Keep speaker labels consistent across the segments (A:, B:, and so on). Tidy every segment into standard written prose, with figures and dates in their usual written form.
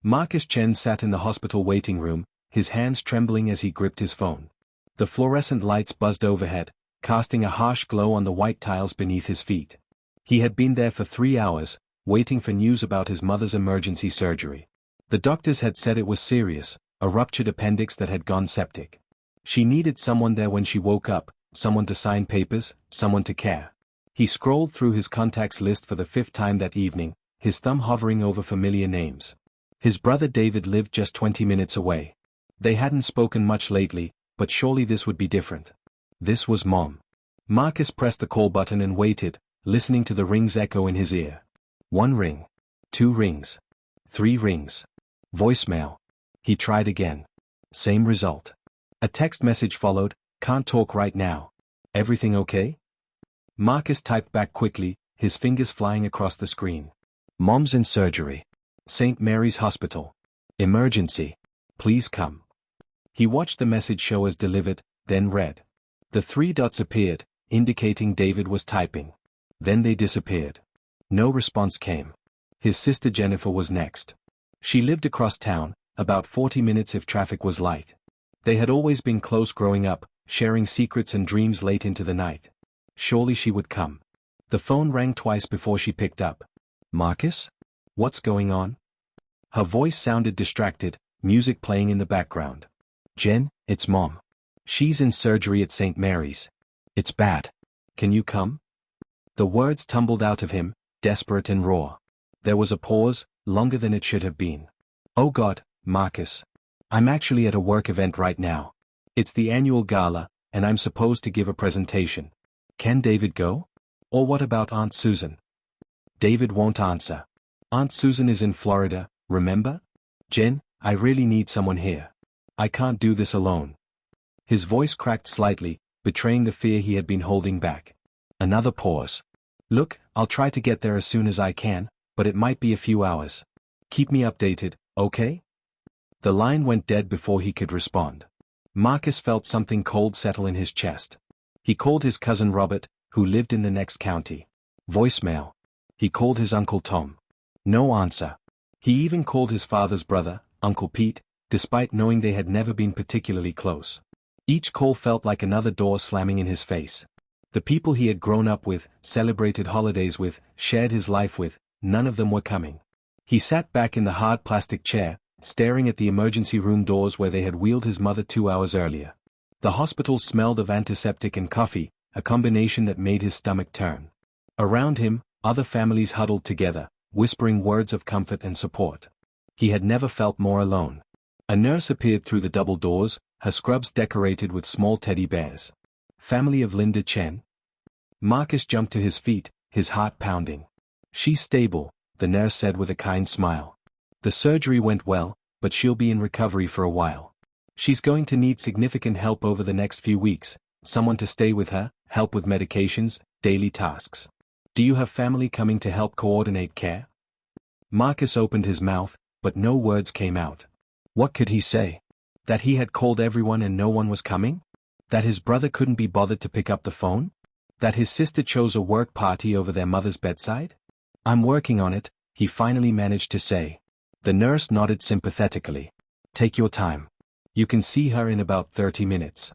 A: Marcus Chen sat in the hospital waiting room, his hands trembling as he gripped his phone. The fluorescent lights buzzed overhead, casting a harsh glow on the white tiles beneath his feet. He had been there for 3 hours, waiting for news about his mother's emergency surgery. The doctors had said it was serious, a ruptured appendix that had gone septic. She needed someone there when she woke up, someone to sign papers, someone to care. He scrolled through his contacts list for the 5th time that evening, his thumb hovering over familiar names. His brother David lived just 20 minutes away. They hadn't spoken much lately, but surely this would be different. This was Mom. Marcus pressed the call button and waited, listening to the rings echo in his ear. 1 ring. 2 rings. 3 rings. Voicemail. He tried again. Same result. A text message followed, "Can't talk right now. Everything okay?" Marcus typed back quickly, his fingers flying across the screen. "Mom's in surgery. St. Mary's Hospital. Emergency. Please come." He watched the message show as delivered, then read. The 3 dots appeared, indicating David was typing. Then they disappeared. No response came. His sister Jennifer was next. She lived across town, about 40 minutes if traffic was light. They had always been close growing up, sharing secrets and dreams late into the night. Surely she would come. The phone rang twice before she picked up. "Marcus? What's going on?" Her voice sounded distracted, music playing in the background. "Jen, it's Mom. She's in surgery at St. Mary's. It's bad. Can you come?" The words tumbled out of him, desperate and raw. There was a pause, longer than it should have been. "Oh God, Marcus. I'm actually at a work event right now. It's the annual gala, and I'm supposed to give a presentation. Can David go? Or what about Aunt Susan?" David won't answer. "Aunt Susan is in Florida, remember? Jen, I really need someone here. I can't do this alone." His voice cracked slightly, betraying the fear he had been holding back. Another pause. "Look, I'll try to get there as soon as I can, but it might be a few hours. Keep me updated, okay?" The line went dead before he could respond. Marcus felt something cold settle in his chest. He called his cousin Robert, who lived in the next county. Voicemail. He called his Uncle Tom. No answer. He even called his father's brother, Uncle Pete, despite knowing they had never been particularly close. Each call felt like another door slamming in his face. The people he had grown up with, celebrated holidays with, shared his life with, none of them were coming. He sat back in the hard plastic chair, staring at the emergency room doors where they had wheeled his mother 2 hours earlier. The hospital smelled of antiseptic and coffee, a combination that made his stomach turn. Around him, other families huddled together, whispering words of comfort and support. He had never felt more alone. A nurse appeared through the double doors, her scrubs decorated with small teddy bears. "Family of Linda Chen?" Marcus jumped to his feet, his heart pounding. "She's stable," the nurse said with a kind smile. "The surgery went well, but she'll be in recovery for a while. She's going to need significant help over the next few weeks, someone to stay with her, help with medications, daily tasks. Do you have family coming to help coordinate care?" Marcus opened his mouth, but no words came out. What could he say? That he had called everyone and no one was coming? That his brother couldn't be bothered to pick up the phone? That his sister chose a work party over their mother's bedside? "I'm working on it," he finally managed to say. The nurse nodded sympathetically. "Take your time. You can see her in about 30 minutes.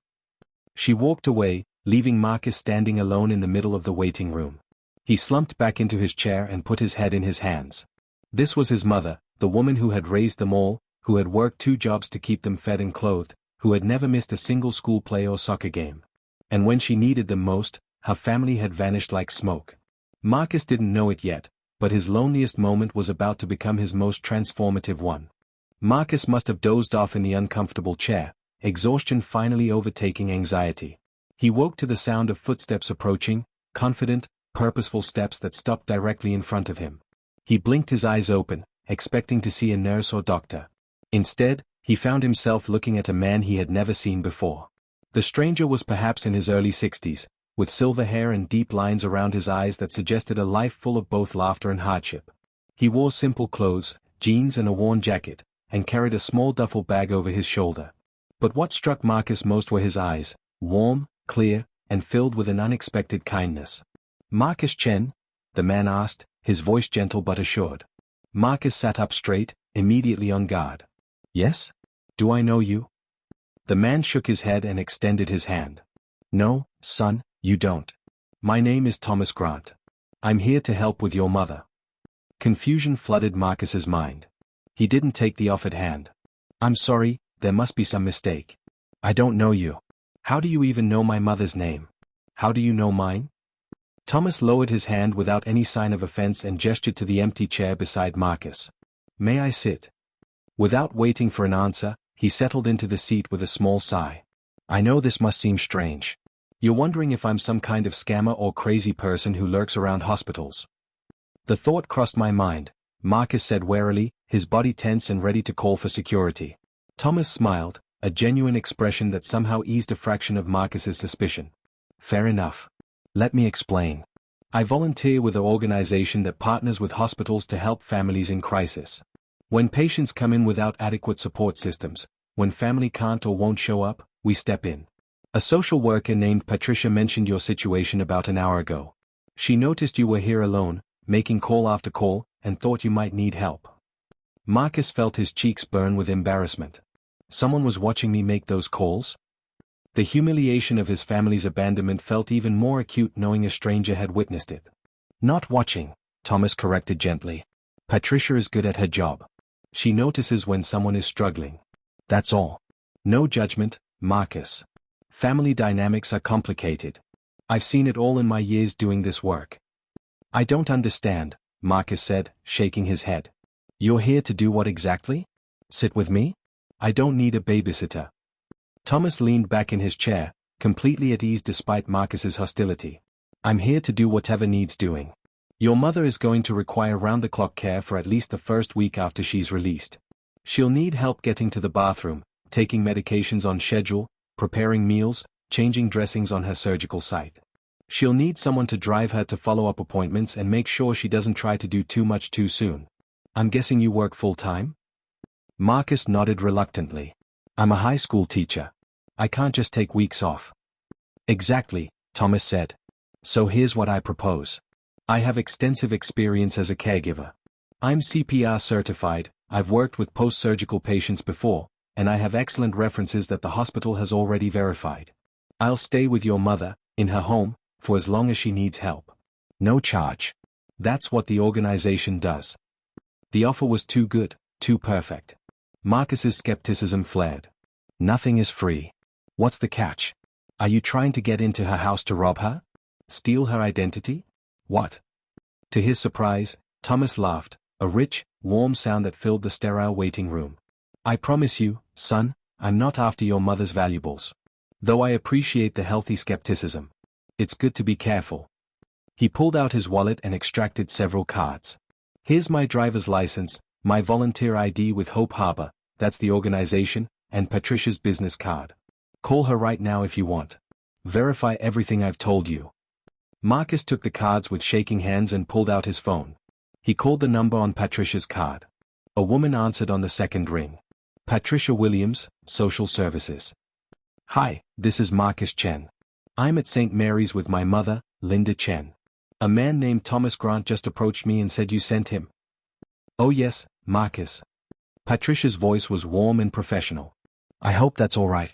A: She walked away, leaving Marcus standing alone in the middle of the waiting room. He slumped back into his chair and put his head in his hands. This was his mother, the woman who had raised them all, who had worked 2 jobs to keep them fed and clothed, who had never missed a single school play or soccer game. And when she needed them most, her family had vanished like smoke. Marcus didn't know it yet, but his loneliest moment was about to become his most transformative one. Marcus must have dozed off in the uncomfortable chair, exhaustion finally overtaking anxiety. He woke to the sound of footsteps approaching, confident, purposeful steps that stopped directly in front of him. He blinked his eyes open, expecting to see a nurse or doctor. Instead, he found himself looking at a man he had never seen before. The stranger was perhaps in his early 60s, with silver hair and deep lines around his eyes that suggested a life full of both laughter and hardship. He wore simple clothes, jeans and a worn jacket, and carried a small duffel bag over his shoulder. But what struck Marcus most were his eyes, warm, clear, and filled with an unexpected kindness. "Marcus Chen?" the man asked, his voice gentle but assured. Marcus sat up straight, immediately on guard. Yes? Do I know you? The man shook his head and extended his hand. No, son, you don't. My name is Thomas Grant. I'm here to help with your mother. Confusion flooded Marcus's mind. He didn't take the offered hand. I'm sorry, there must be some mistake. I don't know you. How do you even know my mother's name? How do you know mine? Thomas lowered his hand without any sign of offense and gestured to the empty chair beside Marcus. May I sit? Without waiting for an answer, he settled into the seat with a small sigh. I know this must seem strange. You're wondering if I'm some kind of scammer or crazy person who lurks around hospitals. The thought crossed my mind, Marcus said warily, his body tense and ready to call for security. Thomas smiled, a genuine expression that somehow eased a fraction of Marcus's suspicion. Fair enough. Let me explain. I volunteer with an organization that partners with hospitals to help families in crisis. When patients come in without adequate support systems, when family can't or won't show up, we step in. A social worker named Patricia mentioned your situation about an hour ago. She noticed you were here alone, making call after call, and thought you might need help. Marcus felt his cheeks burn with embarrassment. Someone was watching me make those calls? The humiliation of his family's abandonment felt even more acute knowing a stranger had witnessed it. Not watching, Thomas corrected gently. Patricia is good at her job. She notices when someone is struggling. That's all. No judgment, Marcus. Family dynamics are complicated. I've seen it all in my years doing this work. I don't understand, Marcus said, shaking his head. You're here to do what exactly? Sit with me? I don't need a babysitter. Thomas leaned back in his chair, completely at ease despite Marcus's hostility. I'm here to do whatever needs doing. Your mother is going to require round-the-clock care for at least the first week after she's released. She'll need help getting to the bathroom, taking medications on schedule, preparing meals, changing dressings on her surgical site. She'll need someone to drive her to follow-up appointments and make sure she doesn't try to do too much too soon. I'm guessing you work full-time? Marcus nodded reluctantly. I'm a high school teacher. I can't just take weeks off. Exactly, Thomas said. So here's what I propose. I have extensive experience as a caregiver. I'm CPR certified, I've worked with post-surgical patients before, and I have excellent references that the hospital has already verified. I'll stay with your mother, in her home, for as long as she needs help. No charge. That's what the organization does. The offer was too good, too perfect. Marcus's skepticism flared. Nothing is free. What's the catch? Are you trying to get into her house to rob her? Steal her identity? What? To his surprise, Thomas laughed, a rich, warm sound that filled the sterile waiting room. I promise you, son, I'm not after your mother's valuables. Though I appreciate the healthy skepticism. It's good to be careful. He pulled out his wallet and extracted several cards. Here's my driver's license, my volunteer ID with Hope Harbor, that's the organization, and Patricia's business card. Call her right now if you want. Verify everything I've told you. Marcus took the cards with shaking hands and pulled out his phone. He called the number on Patricia's card. A woman answered on the second ring. Patricia Williams, Social Services. Hi, this is Marcus Chen. I'm at St. Mary's with my mother, Linda Chen. A man named Thomas Grant just approached me and said you sent him. Oh yes, Marcus. Patricia's voice was warm and professional. I hope that's all right.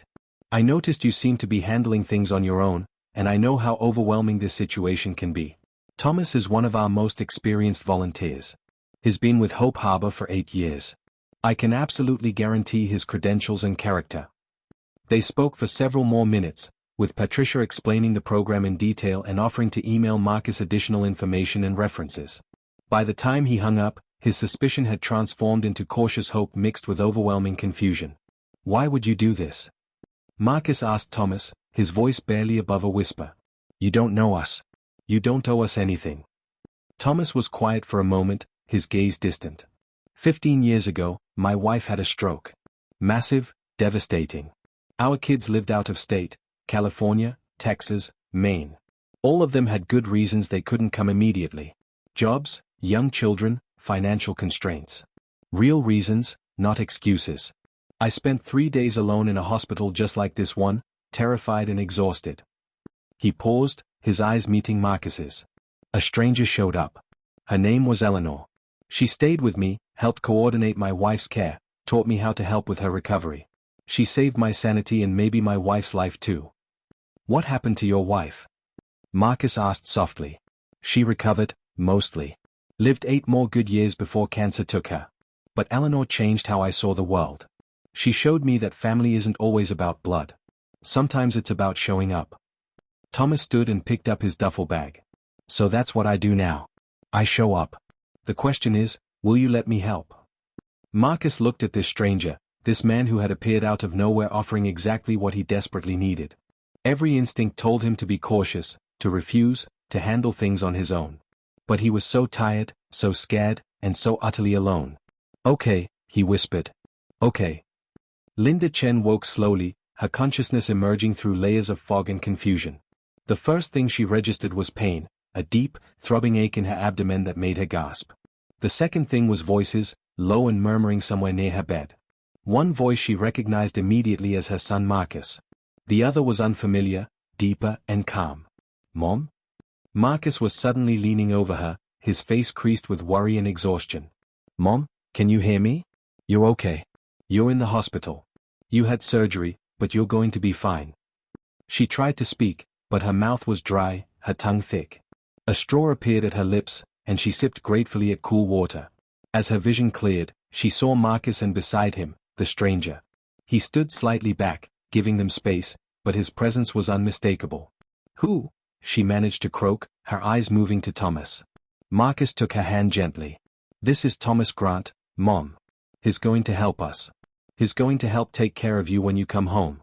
A: I noticed you seem to be handling things on your own, and I know how overwhelming this situation can be. Thomas is one of our most experienced volunteers. He's been with Hope Harbor for 8 years. I can absolutely guarantee his credentials and character. They spoke for several more minutes, with Patricia explaining the program in detail and offering to email Marcus additional information and references. By the time he hung up, his suspicion had transformed into cautious hope mixed with overwhelming confusion. Why would you do this? Marcus asked Thomas, his voice barely above a whisper. You don't know us. You don't owe us anything. Thomas was quiet for a moment, his gaze distant. 15 years ago, my wife had a stroke. Massive, devastating. Our kids lived out of state, California, Texas, Maine. All of them had good reasons they couldn't come immediately. Jobs, young children, financial constraints. Real reasons, not excuses. I spent 3 days alone in a hospital just like this one, terrified and exhausted. He paused, his eyes meeting Marcus's. A stranger showed up. Her name was Eleanor. She stayed with me, helped coordinate my wife's care, taught me how to help with her recovery. She saved my sanity and maybe my wife's life too. What happened to your wife? Marcus asked softly. She recovered, mostly. Lived 8 more good years before cancer took her. But Eleanor changed how I saw the world. She showed me that family isn't always about blood. Sometimes it's about showing up. Thomas stood and picked up his duffel bag. So that's what I do now. I show up. The question is, will you let me help? Marcus looked at this stranger, this man who had appeared out of nowhere offering exactly what he desperately needed. Every instinct told him to be cautious, to refuse, to handle things on his own. But he was so tired, so scared, and so utterly alone. Okay, he whispered. Okay. Linda Chen woke slowly, her consciousness emerging through layers of fog and confusion. The first thing she registered was pain, a deep, throbbing ache in her abdomen that made her gasp. The second thing was voices, low and murmuring somewhere near her bed. One voice she recognized immediately as her son Marcus. The other was unfamiliar, deeper and calm. Mom? Marcus was suddenly leaning over her, his face creased with worry and exhaustion. Mom, can you hear me? You're okay. You're in the hospital. You had surgery, but you're going to be fine. She tried to speak, but her mouth was dry, her tongue thick. A straw appeared at her lips, and she sipped gratefully at cool water. As her vision cleared, she saw Marcus and beside him, the stranger. He stood slightly back, giving them space, but his presence was unmistakable. Who? She managed to croak, her eyes moving to Thomas. Marcus took her hand gently. This is Thomas Grant, Mom. He's going to help us. He's going to help take care of you when you come home.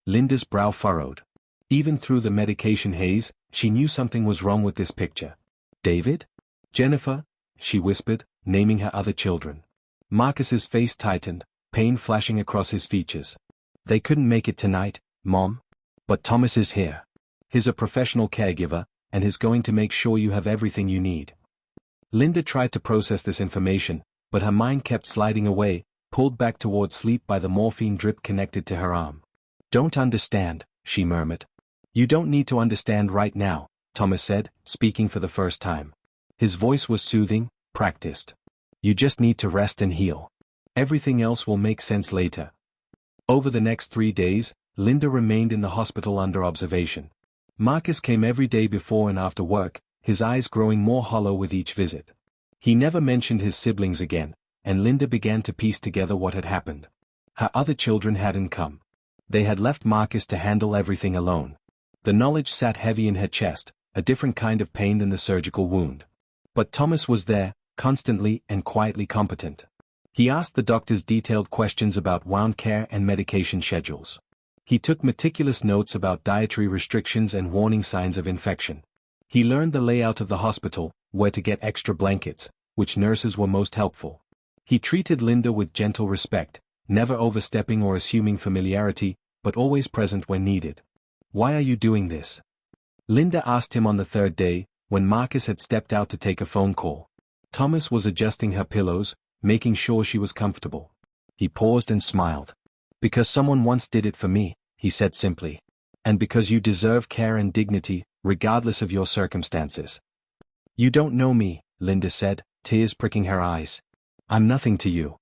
A: Linda's brow furrowed. Even through the medication haze, she knew something was wrong with this picture. David? Jennifer? She whispered, naming her other children. Marcus's face tightened, pain flashing across his features. They couldn't make it tonight, Mom. But Thomas is here. He's a professional caregiver, and he's going to make sure you have everything you need. Linda tried to process this information, but her mind kept sliding away, pulled back towards sleep by the morphine drip connected to her arm. Don't understand, she murmured. You don't need to understand right now, Thomas said, speaking for the first time. His voice was soothing, practiced. You just need to rest and heal. Everything else will make sense later. Over the next 3 days, Linda remained in the hospital under observation. Marcus came every day before and after work, his eyes growing more hollow with each visit. He never mentioned his siblings again, and Linda began to piece together what had happened. Her other children hadn't come. They had left Marcus to handle everything alone. The knowledge sat heavy in her chest, a different kind of pain than the surgical wound. But Thomas was there, constantly and quietly competent. He asked the doctors detailed questions about wound care and medication schedules. He took meticulous notes about dietary restrictions and warning signs of infection. He learned the layout of the hospital, where to get extra blankets, which nurses were most helpful. He treated Linda with gentle respect, never overstepping or assuming familiarity, but always present when needed. Why are you doing this? Linda asked him on the 3rd day, when Marcus had stepped out to take a phone call. Thomas was adjusting her pillows, making sure she was comfortable. He paused and smiled. Because someone once did it for me, he said simply. And because you deserve care and dignity, regardless of your circumstances. You don't know me, Linda said, tears pricking her eyes. I'm nothing to you.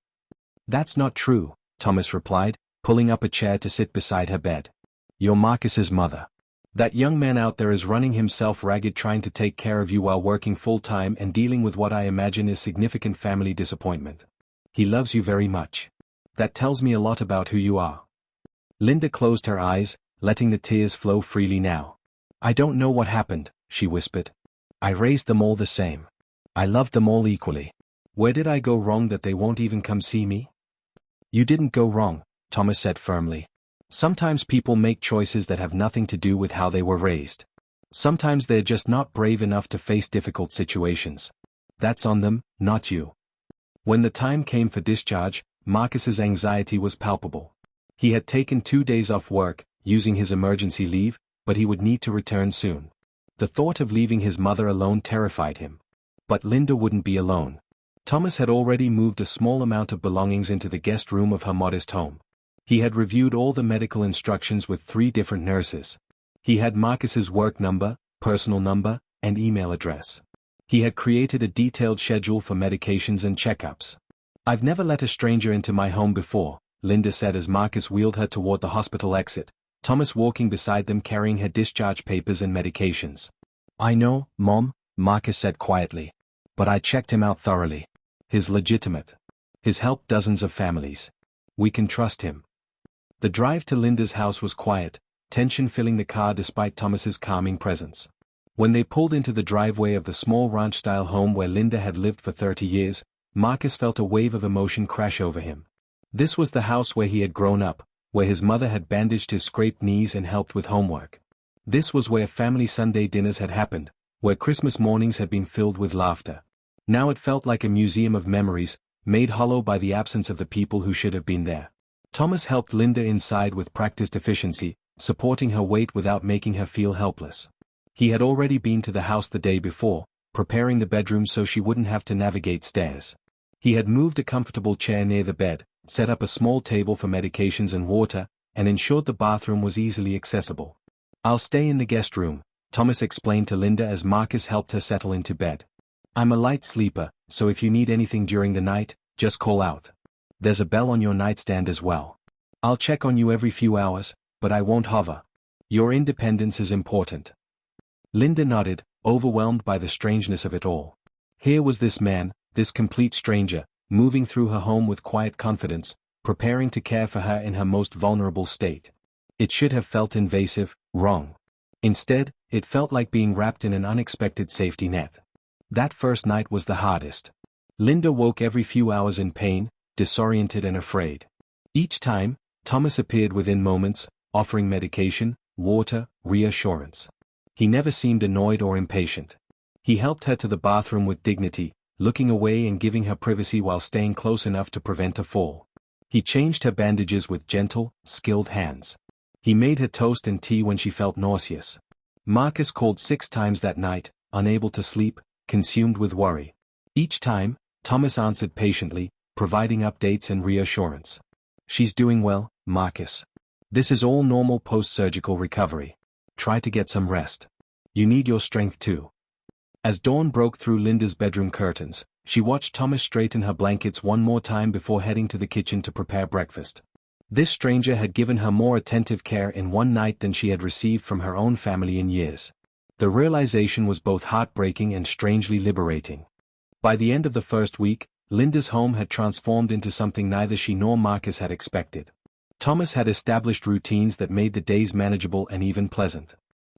A: That's not true, Thomas replied, pulling up a chair to sit beside her bed. You're Marcus's mother. That young man out there is running himself ragged trying to take care of you while working full-time and dealing with what I imagine is significant family disappointment. He loves you very much. That tells me a lot about who you are. Linda closed her eyes, letting the tears flow freely now. I don't know what happened, she whispered. I raised them all the same. I loved them all equally. Where did I go wrong that they won't even come see me? You didn't go wrong, Thomas said firmly. Sometimes people make choices that have nothing to do with how they were raised. Sometimes they're just not brave enough to face difficult situations. That's on them, not you. When the time came for discharge, Marcus's anxiety was palpable. He had taken 2 days off work, using his emergency leave, but he would need to return soon. The thought of leaving his mother alone terrified him. But Linda wouldn't be alone. Thomas had already moved a small amount of belongings into the guest room of her modest home. He had reviewed all the medical instructions with 3 different nurses. He had Marcus's work number, personal number, and email address. He had created a detailed schedule for medications and checkups. I've never let a stranger into my home before, Linda said as Marcus wheeled her toward the hospital exit, Thomas walking beside them carrying her discharge papers and medications. I know, Mom, Marcus said quietly. But I checked him out thoroughly. He's legitimate. He's helped dozens of families. We can trust him. The drive to Linda's house was quiet, tension filling the car despite Thomas's calming presence. When they pulled into the driveway of the small ranch-style home where Linda had lived for 30 years, Marcus felt a wave of emotion crash over him. This was the house where he had grown up, where his mother had bandaged his scraped knees and helped with homework. This was where family Sunday dinners had happened, where Christmas mornings had been filled with laughter. Now it felt like a museum of memories, made hollow by the absence of the people who should have been there. Thomas helped Linda inside with practiced efficiency, supporting her weight without making her feel helpless. He had already been to the house the day before, preparing the bedroom so she wouldn't have to navigate stairs. He had moved a comfortable chair near the bed, set up a small table for medications and water, and ensured the bathroom was easily accessible. I'll stay in the guest room, Thomas explained to Linda as Marcus helped her settle into bed. I'm a light sleeper, so if you need anything during the night, just call out. There's a bell on your nightstand as well. I'll check on you every few hours, but I won't hover. Your independence is important. Linda nodded, overwhelmed by the strangeness of it all. Here was this man, this complete stranger, moving through her home with quiet confidence, preparing to care for her in her most vulnerable state. It should have felt invasive, wrong. Instead, it felt like being wrapped in an unexpected safety net. That first night was the hardest. Linda woke every few hours in pain, disoriented and afraid. Each time, Thomas appeared within moments, offering medication, water, reassurance. He never seemed annoyed or impatient. He helped her to the bathroom with dignity, looking away and giving her privacy while staying close enough to prevent a fall. He changed her bandages with gentle, skilled hands. He made her toast and tea when she felt nauseous. Marcus called 6 times that night, unable to sleep, consumed with worry. Each time, Thomas answered patiently, providing updates and reassurance. She's doing well, Marcus. This is all normal post-surgical recovery. Try to get some rest. You need your strength too. As dawn broke through Linda's bedroom curtains, she watched Thomas straighten her blankets one more time before heading to the kitchen to prepare breakfast. This stranger had given her more attentive care in one night than she had received from her own family in years. The realization was both heartbreaking and strangely liberating. By the end of the first week, Linda's home had transformed into something neither she nor Marcus had expected. Thomas had established routines that made the days manageable and even pleasant.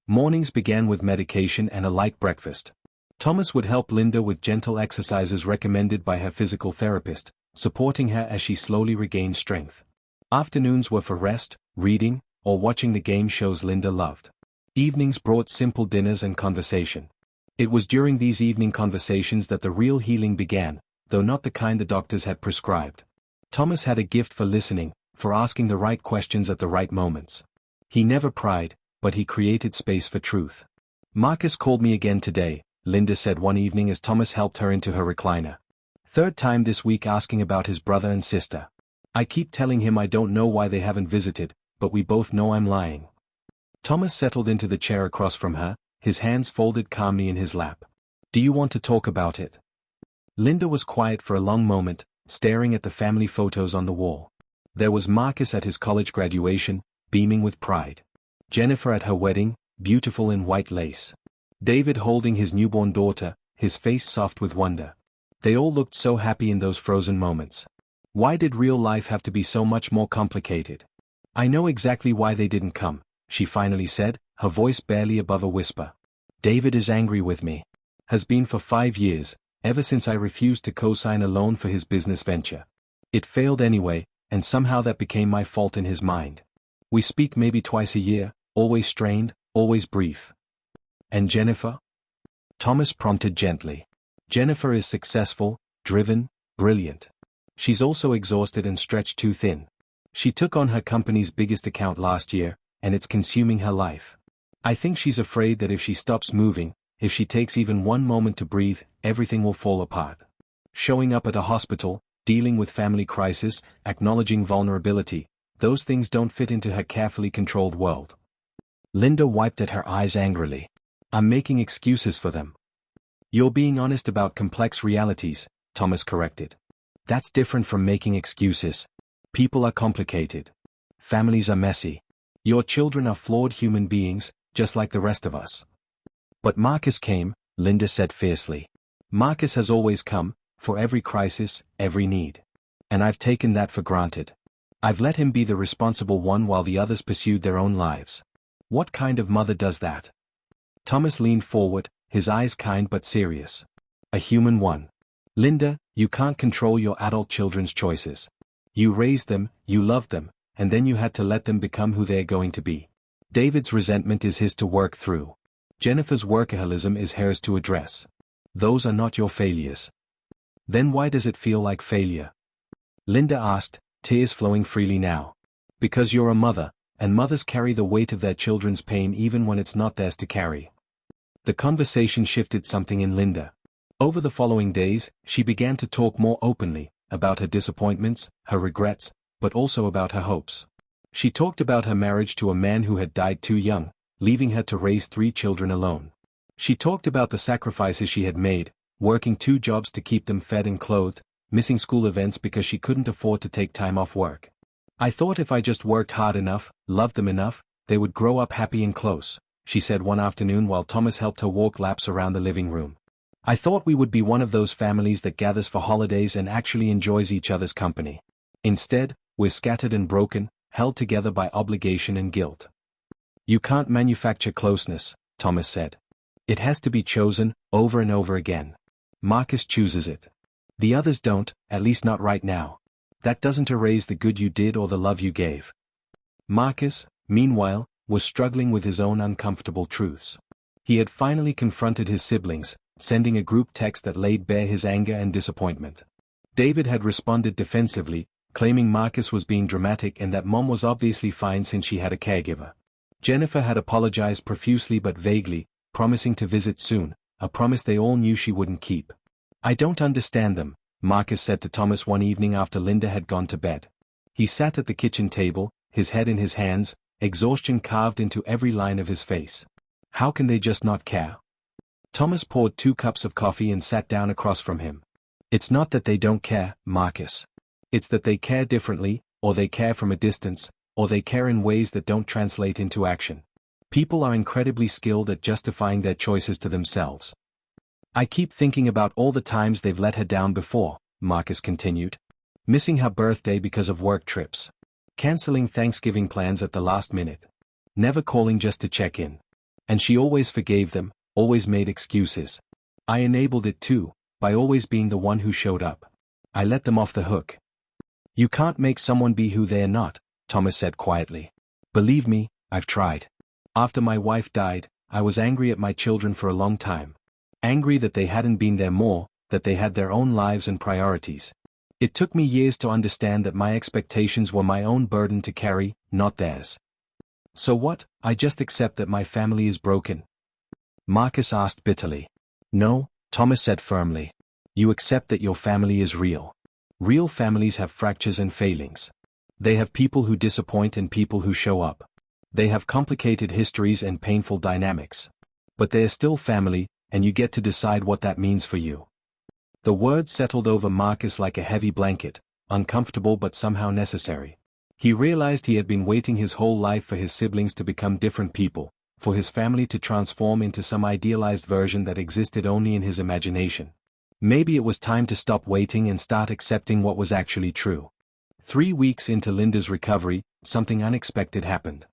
A: Mornings began with medication and a light breakfast. Thomas would help Linda with gentle exercises recommended by her physical therapist, supporting her as she slowly regained strength. Afternoons were for rest, reading, or watching the game shows Linda loved. Evenings brought simple dinners and conversation. It was during these evening conversations that the real healing began, though not the kind the doctors had prescribed. Thomas had a gift for listening, for asking the right questions at the right moments. He never pried, but he created space for truth. Marcus called me again today, Linda said one evening as Thomas helped her into her recliner. 3rd time this week asking about his brother and sister. I keep telling him I don't know why they haven't visited, but we both know I'm lying. Thomas settled into the chair across from her, his hands folded calmly in his lap. Do you want to talk about it? Linda was quiet for a long moment, staring at the family photos on the wall. There was Marcus at his college graduation, beaming with pride. Jennifer at her wedding, beautiful in white lace. David holding his newborn daughter, his face soft with wonder. They all looked so happy in those frozen moments. Why did real life have to be so much more complicated? I know exactly why they didn't come, she finally said, her voice barely above a whisper. David is angry with me. Has been for 5 years, ever since I refused to co-sign a loan for his business venture. It failed anyway, and somehow that became my fault in his mind. We speak maybe twice a year, always strained, always brief. And Jennifer? Thomas prompted gently. Jennifer is successful, driven, brilliant. She's also exhausted and stretched too thin. She took on her company's biggest account last year, and it's consuming her life. I think she's afraid that if she stops moving, if she takes even one moment to breathe, everything will fall apart. Showing up at a hospital, dealing with family crisis, acknowledging vulnerability, those things don't fit into her carefully controlled world. Linda wiped at her eyes angrily. I'm making excuses for them. You're being honest about complex realities, Thomas corrected. That's different from making excuses. People are complicated. Families are messy. Your children are flawed human beings, just like the rest of us. But Marcus came, Linda said fiercely. Marcus has always come, for every crisis, every need. And I've taken that for granted. I've let him be the responsible one while the others pursued their own lives. What kind of mother does that? Thomas leaned forward, his eyes kind but serious. A human one. Linda, you can't control your adult children's choices. You raised them, you loved them, and then you had to let them become who they're going to be. David's resentment is his to work through. Jennifer's workaholism is hers to address. Those are not your failures. Then why does it feel like failure? Linda asked, tears flowing freely now. Because you're a mother, and mothers carry the weight of their children's pain even when it's not theirs to carry. The conversation shifted something in Linda. Over the following days, she began to talk more openly, about her disappointments, her regrets, but also about her hopes. She talked about her marriage to a man who had died too young, leaving her to raise 3 children alone. She talked about the sacrifices she had made, working 2 jobs to keep them fed and clothed, missing school events because she couldn't afford to take time off work. I thought if I just worked hard enough, loved them enough, they would grow up happy and close, she said one afternoon while Thomas helped her walk laps around the living room. I thought we would be one of those families that gathers for holidays and actually enjoys each other's company. Instead, we're scattered and broken, held together by obligation and guilt. You can't manufacture closeness, Thomas said. It has to be chosen, over and over again. Marcus chooses it. The others don't, at least not right now. That doesn't erase the good you did or the love you gave. Marcus, meanwhile, was struggling with his own uncomfortable truths. He had finally confronted his siblings, sending a group text that laid bare his anger and disappointment. David had responded defensively, claiming Marcus was being dramatic and that Mom was obviously fine since she had a caregiver. Jennifer had apologized profusely but vaguely, promising to visit soon, a promise they all knew she wouldn't keep. I don't understand them, Marcus said to Thomas one evening after Linda had gone to bed. He sat at the kitchen table, his head in his hands, exhaustion carved into every line of his face. How can they just not care? Thomas poured 2 cups of coffee and sat down across from him. It's not that they don't care, Marcus. It's that they care differently, or they care from a distance, or they care in ways that don't translate into action. People are incredibly skilled at justifying their choices to themselves. I keep thinking about all the times they've let her down before, Marcus continued. Missing her birthday because of work trips. Canceling Thanksgiving plans at the last minute. Never calling just to check in. And she always forgave them, always made excuses. I enabled it too, by always being the one who showed up. I let them off the hook. You can't make someone be who they're not, Thomas said quietly. Believe me, I've tried. After my wife died, I was angry at my children for a long time. Angry that they hadn't been there more, that they had their own lives and priorities. It took me years to understand that my expectations were my own burden to carry, not theirs. So what? I just accept that my family is broken? Marcus asked bitterly. No, Thomas said firmly. You accept that your family is real. Real families have fractures and failings. They have people who disappoint and people who show up. They have complicated histories and painful dynamics. But they are still family, and you get to decide what that means for you. The words settled over Marcus like a heavy blanket, uncomfortable but somehow necessary. He realized he had been waiting his whole life for his siblings to become different people, for his family to transform into some idealized version that existed only in his imagination. Maybe it was time to stop waiting and start accepting what was actually true. 3 weeks into Linda's recovery, something unexpected happened.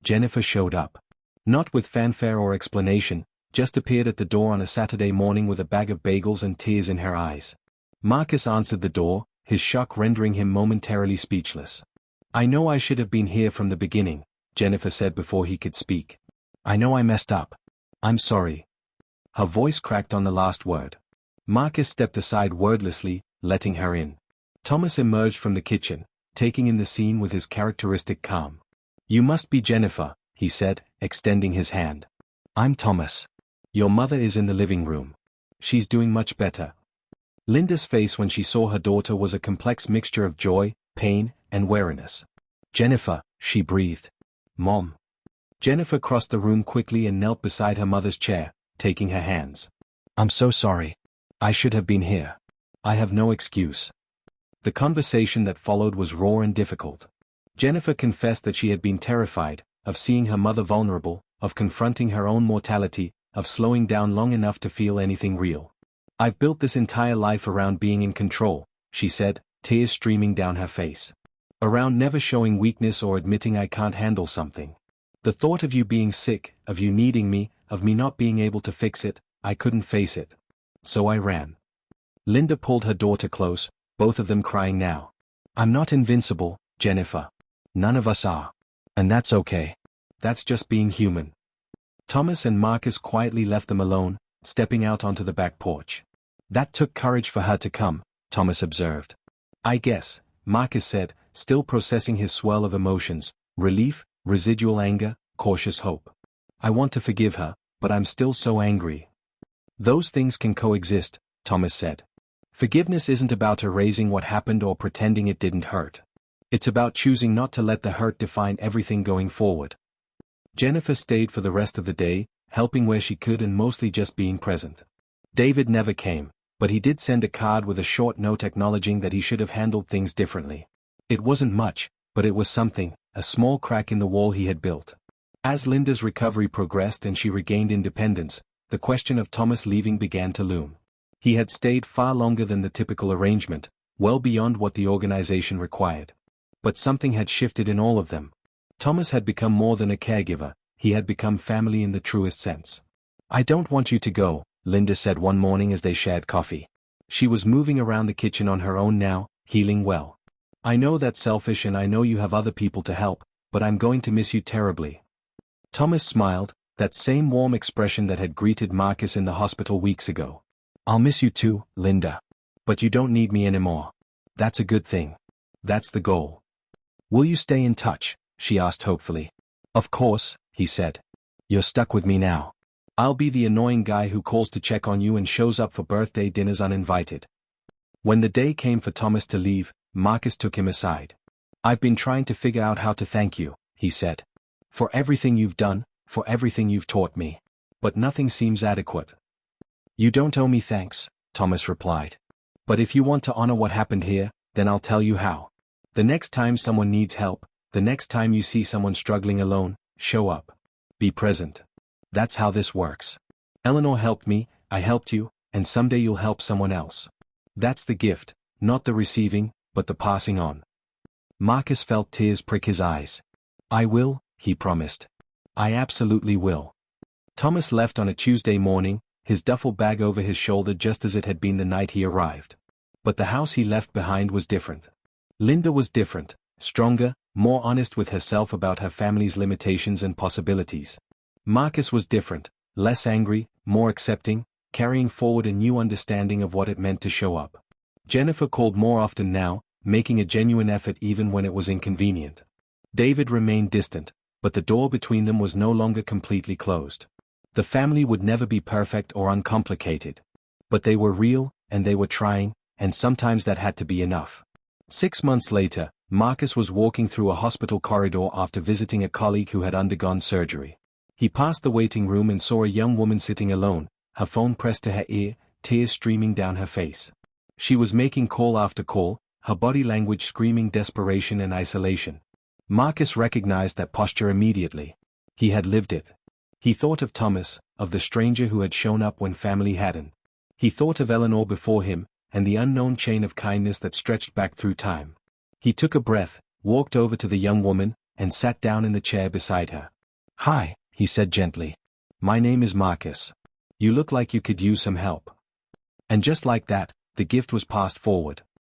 A: Jennifer showed up. Not with fanfare or explanation, just appeared at the door on a Saturday morning with a bag of bagels and tears in her eyes. Marcus answered the door, his shock rendering him momentarily speechless. I know I should have been here from the beginning, Jennifer said before he could speak. I know I messed up. I'm sorry. Her voice cracked on the last word. Marcus stepped aside wordlessly, letting her in. Thomas emerged from the kitchen, taking in the scene with his characteristic calm. You must be Jennifer, he said, extending his hand. I'm Thomas. Your mother is in the living room. She's doing much better. Linda's face when she saw her daughter was a complex mixture of joy, pain, and wariness. Jennifer, she breathed. Mom. Jennifer crossed the room quickly and knelt beside her mother's chair, taking her hands. I'm so sorry. I should have been here. I have no excuse. The conversation that followed was raw and difficult. Jennifer confessed that she had been terrified, of seeing her mother vulnerable, of confronting her own mortality, of slowing down long enough to feel anything real. "I've built this entire life around being in control," she said, tears streaming down her face. "Around never showing weakness or admitting I can't handle something. The thought of you being sick, of you needing me, of me not being able to fix it, I couldn't face it. So I ran." Linda pulled her daughter close, both of them crying now. "I'm not invincible, Jennifer. None of us are. And that's okay. That's just being human." Thomas and Marcus quietly left them alone, stepping out onto the back porch. "That took courage for her to come," Thomas observed. "I guess," Marcus said, still processing his swell of emotions, relief, residual anger, cautious hope. "I want to forgive her, but I'm still so angry." "Those things can coexist," Thomas said. "Forgiveness isn't about erasing what happened or pretending it didn't hurt. It's about choosing not to let the hurt define everything going forward." Jennifer stayed for the rest of the day, helping where she could and mostly just being present. David never came, but he did send a card with a short note acknowledging that he should have handled things differently. It wasn't much, but it was something, a small crack in the wall he had built. As Linda's recovery progressed and she regained independence, the question of Thomas leaving began to loom. He had stayed far longer than the typical arrangement, well beyond what the organization required. But something had shifted in all of them. Thomas had become more than a caregiver, he had become family in the truest sense. "I don't want you to go," Linda said one morning as they shared coffee. She was moving around the kitchen on her own now, healing well. "I know that's selfish and I know you have other people to help, but I'm going to miss you terribly." Thomas smiled, that same warm expression that had greeted Marcus in the hospital weeks ago. "I'll miss you too, Linda. But you don't need me anymore. That's a good thing. That's the goal." "Will you stay in touch?" she asked hopefully. "Of course," he said. "You're stuck with me now. I'll be the annoying guy who calls to check on you and shows up for birthday dinners uninvited." When the day came for Thomas to leave, Marcus took him aside. "I've been trying to figure out how to thank you," he said. "For everything you've done, for everything you've taught me. But nothing seems adequate." "You don't owe me thanks," Thomas replied. "But if you want to honor what happened here, then I'll tell you how. The next time someone needs help, the next time you see someone struggling alone, show up. Be present. That's how this works. Eleanor helped me, I helped you, and someday you'll help someone else. That's the gift, not the receiving, but the passing on." Marcus felt tears prick his eyes. "I will," he promised. "I absolutely will." Thomas left on a Tuesday morning, his duffel bag over his shoulder just as it had been the night he arrived. But the house he left behind was different. Linda was different, stronger, more honest with herself about her family's limitations and possibilities. Marcus was different, less angry, more accepting, carrying forward a new understanding of what it meant to show up. Jennifer called more often now, making a genuine effort even when it was inconvenient. David remained distant, but the door between them was no longer completely closed. The family would never be perfect or uncomplicated. But they were real, and they were trying, and sometimes that had to be enough. 6 months later, Marcus was walking through a hospital corridor after visiting a colleague who had undergone surgery. He passed the waiting room and saw a young woman sitting alone, her phone pressed to her ear, tears streaming down her face. She was making call after call, her body language screaming desperation and isolation. Marcus recognized that posture immediately. He had lived it. He thought of Thomas, of the stranger who had shown up when family hadn't. He thought of Eleanor before him, and the unknown chain of kindness that stretched back through time. He took a breath, walked over to the young woman, and sat down in the chair beside her. "Hi," he said gently. "My name is Marcus. You look like you could use some help." And just like that, the gift was passed forward.